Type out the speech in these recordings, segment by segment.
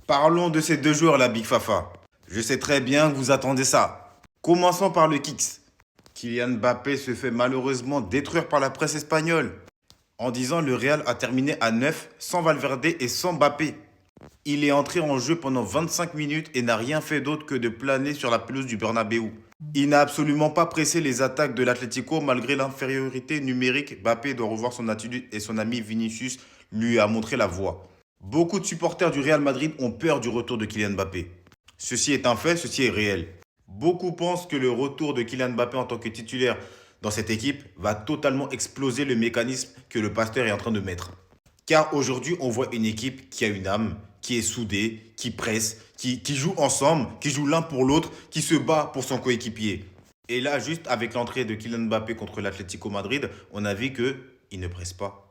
Parlons de ces deux joueurs, la Big Fafa. Je sais très bien que vous attendez ça. Commençons par le Kicks. Kylian Mbappé se fait malheureusement détruire par la presse espagnole en disant le Real a terminé à 9 sans Valverde et sans Mbappé. Il est entré en jeu pendant 25 minutes et n'a rien fait d'autre que de planer sur la pelouse du Bernabéu. Il n'a absolument pas pressé les attaques de l'Atlético malgré l'infériorité numérique. Mbappé doit revoir son attitude et son ami Vinicius lui a montré la voie. Beaucoup de supporters du Real Madrid ont peur du retour de Kylian Mbappé. Ceci est un fait, ceci est réel. Beaucoup pensent que le retour de Kylian Mbappé en tant que titulaire dans cette équipe va totalement exploser le mécanisme que le pasteur est en train de mettre. Car aujourd'hui, on voit une équipe qui a une âme, qui est soudée, qui presse, qui joue ensemble, qui joue l'un pour l'autre, qui se bat pour son coéquipier. Et là, juste avec l'entrée de Kylian Mbappé contre l'Atlético Madrid, on a vu qu'il ne presse pas.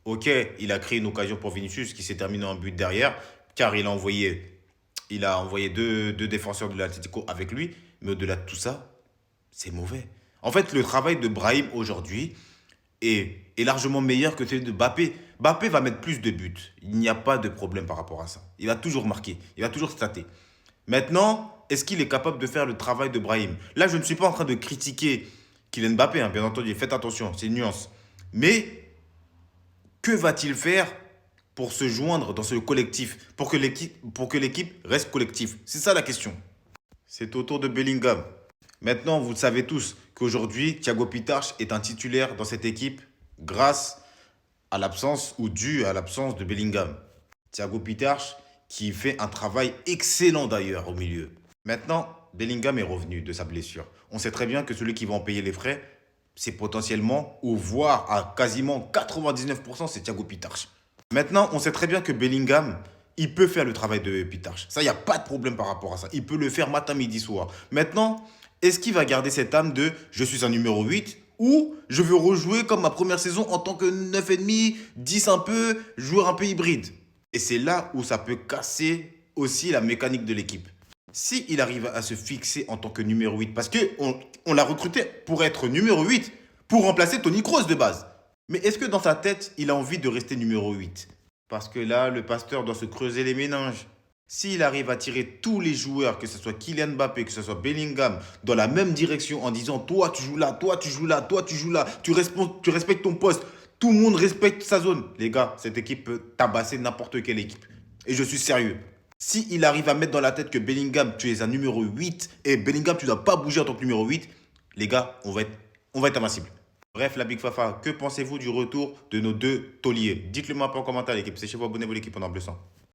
Ok, il a créé une occasion pour Vinicius qui s'est terminé en but derrière, car il a envoyé deux défenseurs de l'Atlético avec lui. Mais au-delà de tout ça, c'est mauvais. En fait, le travail de Brahim aujourd'hui est largement meilleur que celui de Mbappé. Mbappé va mettre plus de buts. Il n'y a pas de problème par rapport à ça. Il va toujours marquer. Il va toujours stater. Maintenant, est-ce qu'il est capable de faire le travail de Brahim? Là, je ne suis pas en train de critiquer Kylian Mbappé, hein, bien entendu. Faites attention, c'est une nuance. Mais que va-t-il faire pour se joindre dans ce collectif, pour que l'équipe reste collective? C'est ça la question. C'est au tour de Bellingham. Maintenant, vous le savez tous qu'aujourd'hui, Thiago Pitach est un titulaire dans cette équipe grâce à l'absence ou dû à l'absence de Bellingham. Thiago Pitach qui fait un travail excellent d'ailleurs au milieu. Maintenant, Bellingham est revenu de sa blessure. On sait très bien que celui qui va en payer les frais, c'est potentiellement, ou voire à quasiment 99%, c'est Thiago Pitach. Maintenant, on sait très bien que Bellingham, il peut faire le travail de Pitach. Ça, il n'y a pas de problème par rapport à ça. Il peut le faire matin, midi, soir. Maintenant, est-ce qu'il va garder cette âme de je suis un numéro 8 ou je veux rejouer comme ma première saison en tant que 9,5, 10 un peu, joueur un peu hybride? Et c'est là où ça peut casser aussi la mécanique de l'équipe. Si il arrive à se fixer en tant que numéro 8, parce qu'on l'a recruté pour être numéro 8, pour remplacer Toni Kroos de base. Mais est-ce que dans sa tête, il a envie de rester numéro 8? Parce que là, le pasteur doit se creuser les méninges. S'il arrive à tirer tous les joueurs, que ce soit Kylian Mbappé, que ce soit Bellingham, dans la même direction en disant toi tu joues là, toi tu joues là, toi tu joues là, tu respectes ton poste, tout le monde respecte sa zone. Les gars, cette équipe peut tabasser n'importe quelle équipe. Et je suis sérieux. Si il arrive à mettre dans la tête que Bellingham, tu es un numéro 8 et Bellingham, tu ne dois pas bouger en tant que numéro 8, les gars, on va être invincible. Bref, la Big Fafa, que pensez-vous du retour de nos deux tauliers? Dites-le moi en commentaire, l'équipe. C'est chez vous, abonnez-vous, l'équipe, on a bleu sang.